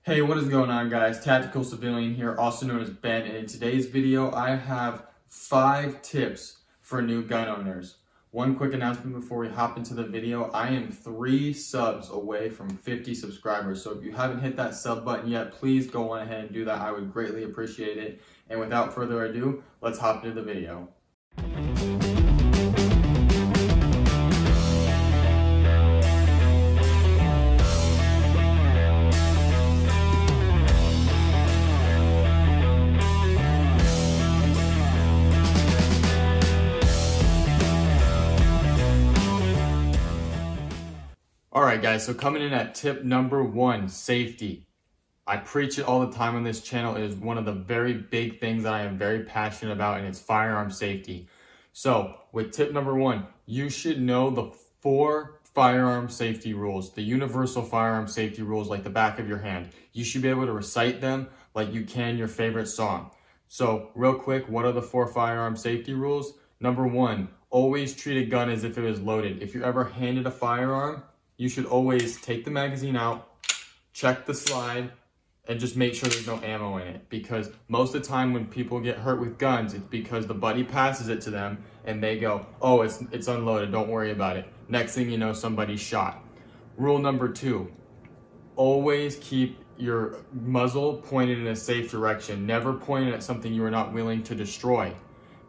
Hey, what is going on, guys? Tactical Civilian here, also known as Ben, and in today's video I have 5 tips for new gun owners. One quick announcement before we hop into the video: I am 3 subs away from 50 subscribers, so if you haven't hit that sub button yet, please go on ahead and do that. I would greatly appreciate it. And without further ado, let's hop into the video. Alright guys, so coming in at tip number 1, safety. I preach it all the time on this channel. It is one of the very big things that I am very passionate about, and it's firearm safety. So with tip number 1, you should know the 4 firearm safety rules, the universal firearm safety rules like the back of your hand. You should be able to recite them like you can your favorite song. So real quick, what are the 4 firearm safety rules? Number 1, always treat a gun as if it was loaded. If you're ever handed a firearm, you should always take the magazine out, check the slide, and just make sure there's no ammo in it. Because most of the time when people get hurt with guns, it's because the buddy passes it to them and they go, oh, it's unloaded, don't worry about it. Next thing you know, somebody's shot. Rule number 2, always keep your muzzle pointed in a safe direction. Never point it at something you are not willing to destroy.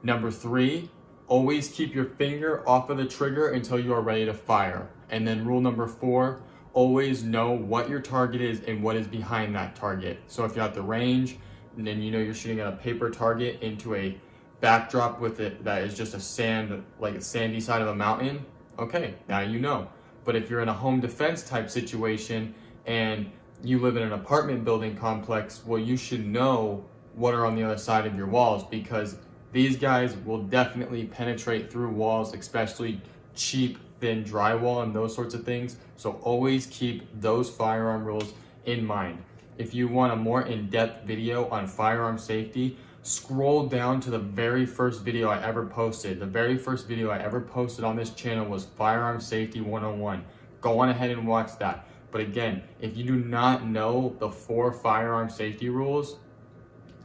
Number 3, always keep your finger off of the trigger until you are ready to fire. And then rule number 4, always know what your target is and what is behind that target. So if you're at the range and then you know you're shooting at a paper target into a backdrop with it that is just a sandy side of a mountain, okay, now you know. But if you're in a home defense type situation and you live in an apartment building complex, well, you should know what are on the other side of your walls, because these guys will definitely penetrate through walls, especially cheap, thin drywall and those sorts of things. So always keep those firearm rules in mind. If you want a more in-depth video on firearm safety, scroll down to the very first video I ever posted. The very first video I ever posted on this channel was Firearm Safety 101. Go on ahead and watch that. But again, if you do not know the 4 firearm safety rules,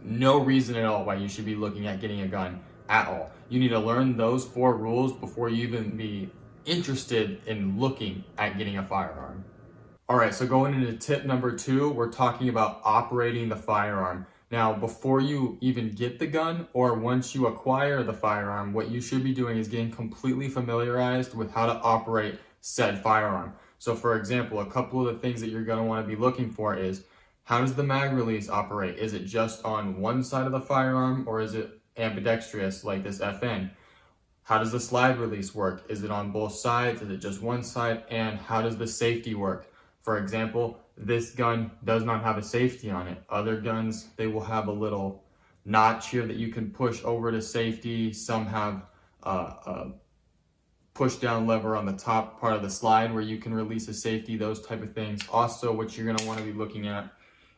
no reason at all why you should be looking at getting a gun at all. You need to learn those 4 rules before you even be interested in looking at getting a firearm. Alright, so going into tip number 2, we're talking about operating the firearm. Now, before you even get the gun or once you acquire the firearm, what you should be doing is getting completely familiarized with how to operate said firearm. So for example, a couple of the things that you're going to want to be looking for is, how does the mag release operate? Is it just on one side of the firearm, or is it ambidextrous like this FN? How does the slide release work? Is it on both sides? Is it just one side? And how does the safety work? For example, this gun does not have a safety on it. Other guns, they will have a little notch here that you can push over to safety. Some have a push down lever on the top part of the slide where you can release a safety, those type of things. Also, what you're gonna wanna be looking at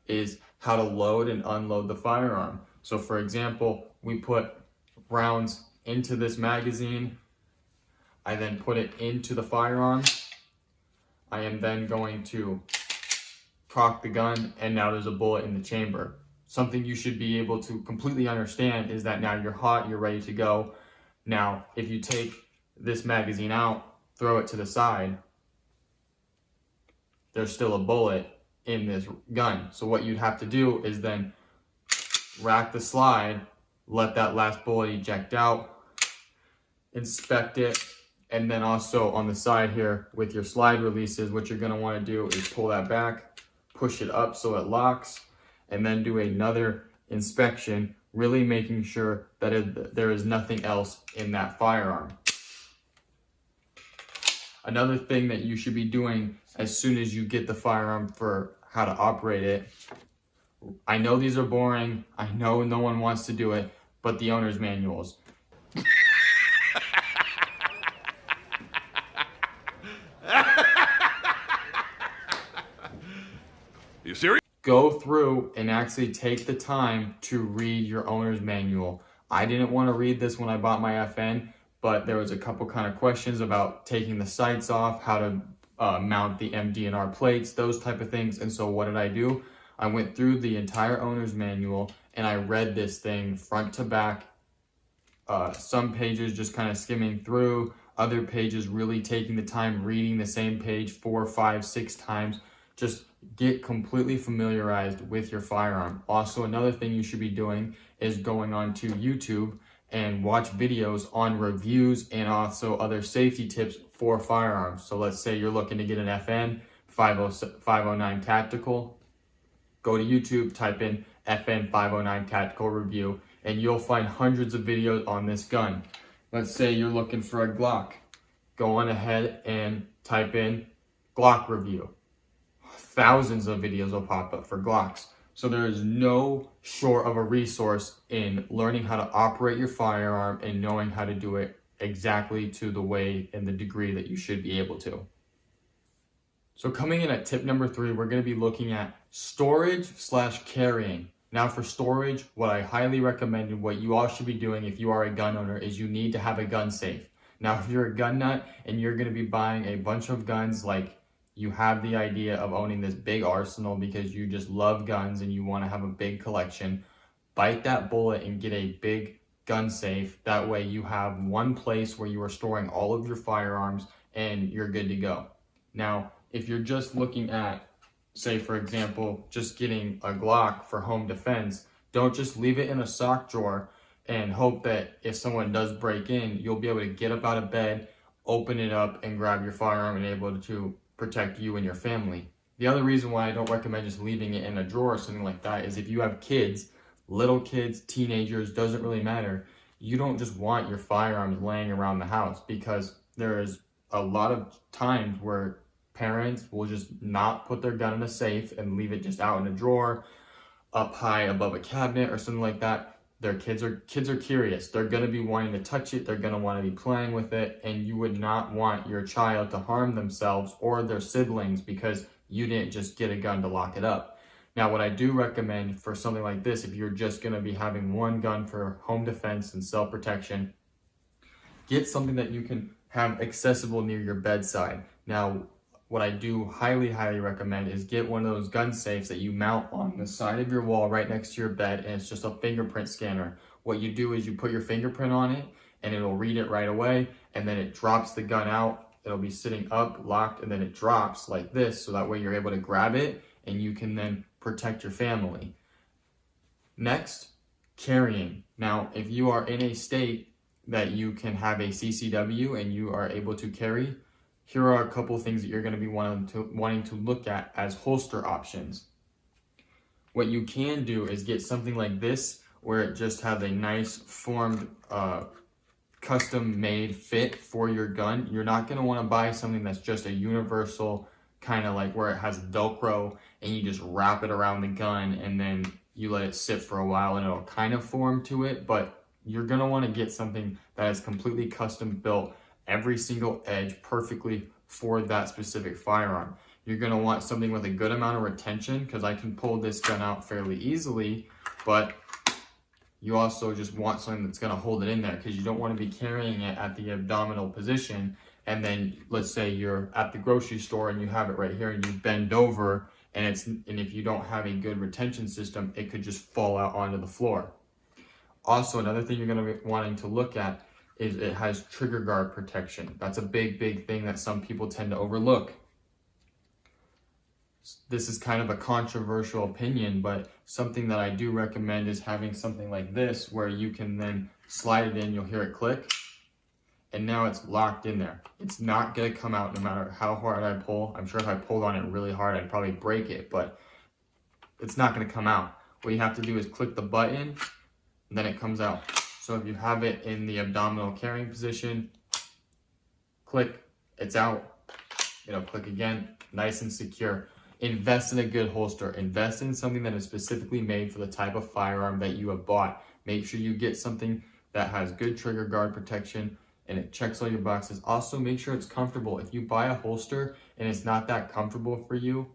is how to load and unload the firearm. So for example, we put rounds into this magazine. I then put it into the firearm. I am then going to cock the gun, and now there's a bullet in the chamber. Something you should be able to completely understand is that now you're hot, you're ready to go. Now, if you take this magazine out, throw it to the side, there's still a bullet in this gun. So what you'd have to do is then rack the slide, let that last bullet eject out, inspect it, and then also on the side here with your slide releases, what you're going to want to do is pull that back, push it up so it locks, and then do another inspection, really making sure that there is nothing else in that firearm. Another thing that you should be doing as soon as you get the firearm for how to operate it, I know these are boring, I know no one wants to do it, but the owner's manuals. You serious? Go through and actually take the time to read your owner's manual. I didn't want to read this when I bought my FN, but there was a couple kind of questions about taking the sights off, how to mount the MDNR plates, those type of things. And so what did I do? I went through the entire owner's manual and I read this thing front to back. Some pages just kind of skimming through, other pages really taking the time reading the same page 4, 5, 6 times. Just get completely familiarized with your firearm. Also, another thing you should be doing is going on to YouTube and watch videos on reviews and also other safety tips for firearms. So let's say you're looking to get an FN 509 Tactical. Go to YouTube, type in FN 509 Tactical Review, and you'll find hundreds of videos on this gun. Let's say you're looking for a Glock. Go on ahead and type in Glock Review. Thousands of videos will pop up for Glocks. So there is no short of a resource in learning how to operate your firearm and knowing how to do it exactly to the way and the degree that you should be able to. So coming in at tip number 3, we're going to be looking at storage/carrying. Now for storage, what I highly recommend and what you all should be doing if you are a gun owner is you need to have a gun safe. Now if you're a gun nut and you're going to be buying a bunch of guns, like you have the idea of owning this big arsenal because you just love guns and you want to have a big collection, bite that bullet and get a big gun safe. That way you have one place where you are storing all of your firearms and you're good to go. Now, if you're just looking at, say for example, just getting a Glock for home defense, don't just leave it in a sock drawer and hope that if someone does break in, you'll be able to get up out of bed, open it up and grab your firearm and able to protect you and your family. The other reason why I don't recommend just leaving it in a drawer or something like that is if you have kids, little kids, teenagers, doesn't really matter. You don't just want your firearms laying around the house, because there's a lot of times where parents will just not put their gun in a safe and leave it just out in a drawer, up high above a cabinet or something like that. Their kids are curious. They're going to be wanting to touch it. They're going to want to be playing with it. And you would not want your child to harm themselves or their siblings because you didn't just get a gun to lock it up. Now, what I do recommend for something like this, if you're just going to be having one gun for home defense and self-protection, get something that you can have accessible near your bedside. Now, what I do highly recommend is get one of those gun safes that you mount on the side of your wall right next to your bed, and it's just a fingerprint scanner. What you do is you put your fingerprint on it and it'll read it right away, and then it drops the gun out. It'll be sitting up, locked, and then it drops like this, so that way you're able to grab it and you can then protect your family. Next, carrying. Now, if you are in a state that you can have a CCW and you are able to carry, here are a couple things that you're going to be wanting to look at as holster options. What you can do is get something like this, where it just has a nice formed, custom made fit for your gun. You're not going to want to buy something that's just a universal kind of like where it has Velcro and you just wrap it around the gun and then you let it sit for a while and it'll kind of form to it. But you're going to want to get something that is completely custom built, every single edge perfectly for that specific firearm. You're going to want something with a good amount of retention, because I can pull this gun out fairly easily, but you also just want something that's going to hold it in there, because you don't want to be carrying it at the abdominal position and then let's say you're at the grocery store and you have it right here and you bend over and if you don't have a good retention system, it could just fall out onto the floor. Also, another thing you're going to be wanting to look at is it has trigger guard protection. That's a big thing that some people tend to overlook. This is kind of a controversial opinion, but something that I do recommend is having something like this where you can then slide it in, you'll hear it click, and now it's locked in there. It's not going to come out no matter how hard I pull. I'm sure if I pulled on it really hard, I'd probably break it, but it's not going to come out. What you have to do is click the button, and then it comes out. So if you have it in the abdominal carrying position, click, it's out. It'll click again, nice and secure. Invest in a good holster. Invest in something that is specifically made for the type of firearm that you have bought. Make sure you get something that has good trigger guard protection and it checks all your boxes. Also, make sure it's comfortable. If you buy a holster and it's not that comfortable for you,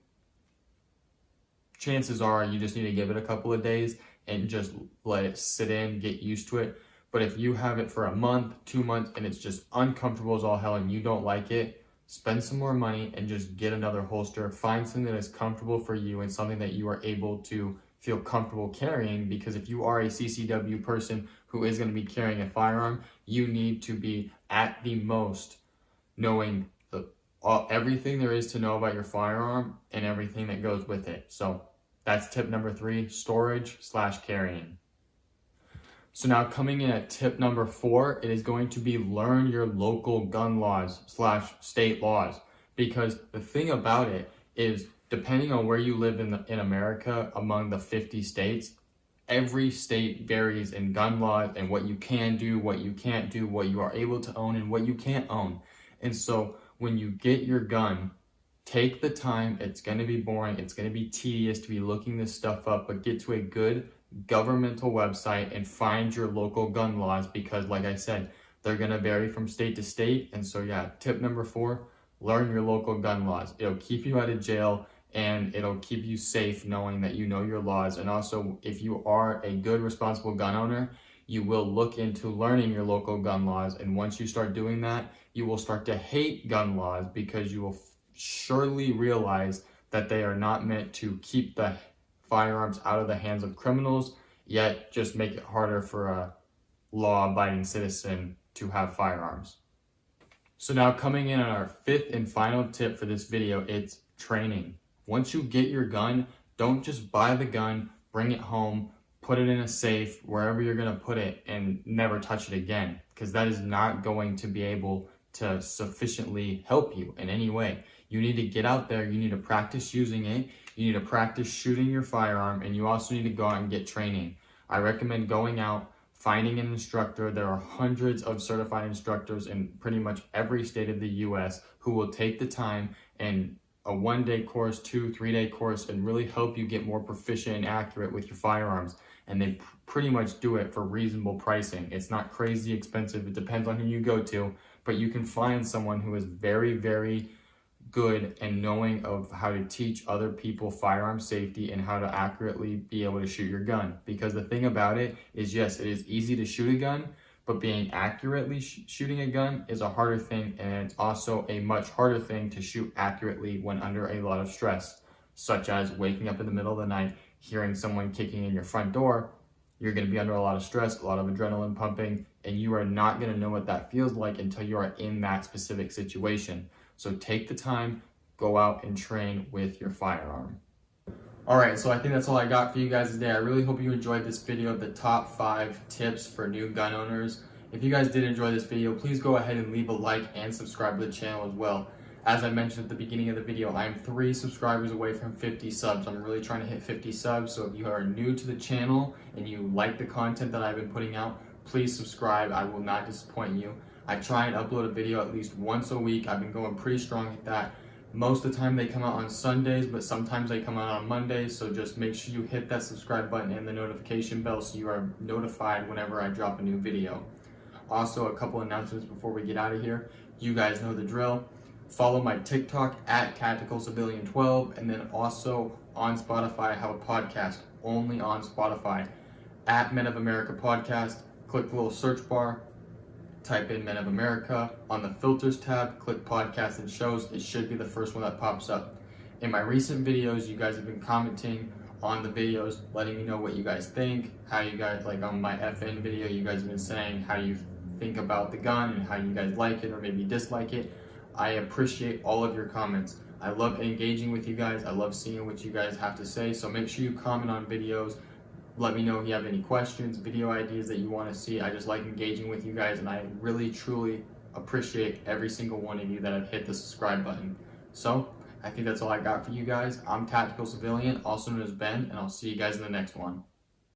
chances are you just need to give it a couple of days and just let it sit in, get used to it. But if you have it for a month, 2 months, and it's just uncomfortable as all hell and you don't like it, spend some more money and just get another holster. Find something that is comfortable for you and something that you are able to feel comfortable carrying, because if you are a CCW person who is going to be carrying a firearm, you need to be at the most knowing everything there is to know about your firearm and everything that goes with it. So that's tip number 3, storage/carrying. So now coming in at tip number 4, it is going to be learn your local gun laws/state laws. Because the thing about it is, depending on where you live in America, among the 50 states, every state varies in gun laws and what you can do, what you can't do, what you are able to own and what you can't own. And so when you get your gun, take the time. It's going to be boring. It's going to be tedious to be looking this stuff up, but get to a good governmental website and find your local gun laws, because like I said, they're going to vary from state to state. And so yeah, tip number 4, learn your local gun laws. It'll keep you out of jail and it'll keep you safe knowing that you know your laws. And also, if you are a good, responsible gun owner, you will look into learning your local gun laws. And once you start doing that, you will start to hate gun laws, because you will surely realize that they are not meant to keep the firearms out of the hands of criminals, yet just make it harder for a law-abiding citizen to have firearms. So now coming in on our 5th and final tip for this video, it's training. Once you get your gun, don't just buy the gun, bring it home, put it in a safe, wherever you're going to put it, and never touch it again, because that is not going to be able to sufficiently help you in any way. You need to get out there, you need to practice using it, you need to practice shooting your firearm, and you also need to go out and get training. I recommend going out, finding an instructor. There are hundreds of certified instructors in pretty much every state of the US who will take the time and a 1-day course, 2-3-day course, and really help you get more proficient and accurate with your firearms. And they pretty much do it for reasonable pricing. It's not crazy expensive. It depends on who you go to, but you can find someone who is very, very good and knowing of how to teach other people firearm safety and how to accurately be able to shoot your gun. Because the thing about it is, yes, it is easy to shoot a gun, but being accurately shooting a gun is a harder thing, and it's also a much harder thing to shoot accurately when under a lot of stress, such as waking up in the middle of the night, hearing someone kicking in your front door. You're going to be under a lot of stress, a lot of adrenaline pumping, and you are not going to know what that feels like until you are in that specific situation. So take the time, go out and train with your firearm. Alright, so I think that's all I got for you guys today. I really hope you enjoyed this video of the top 5 tips for new gun owners. If you guys did enjoy this video, please go ahead and leave a like and subscribe to the channel as well. As I mentioned at the beginning of the video, I'm 3 subscribers away from 50 subs. I'm really trying to hit 50 subs, so if you are new to the channel and you like the content that I've been putting out, please subscribe. I will not disappoint you. I try and upload a video at least once a week. I've been going pretty strong at that. Most of the time they come out on Sundays, but sometimes they come out on Mondays, so just make sure you hit that subscribe button and the notification bell so you are notified whenever I drop a new video. Also, a couple announcements before we get out of here. You guys know the drill. Follow my TikTok at TacticalCivilian12, and then also on Spotify I have a podcast only on Spotify at Men of America Podcast. Click the little search bar, type in Men of America. On the filters tab, click podcasts and shows. It should be the first one that pops up. In my recent videos, you guys have been commenting on the videos, letting me know what you guys think, how you guys, like on my FN video, you guys have been saying how you think about the gun and how you guys like it or maybe dislike it. I appreciate all of your comments. I love engaging with you guys. I love seeing what you guys have to say. So make sure you comment on videos. Let me know if you have any questions, video ideas that you want to see. I just like engaging with you guys, and I really, truly appreciate every single one of you that have hit the subscribe button. So I think that's all I got for you guys. I'm Tactical Civilian, also known as Ben, and I'll see you guys in the next one.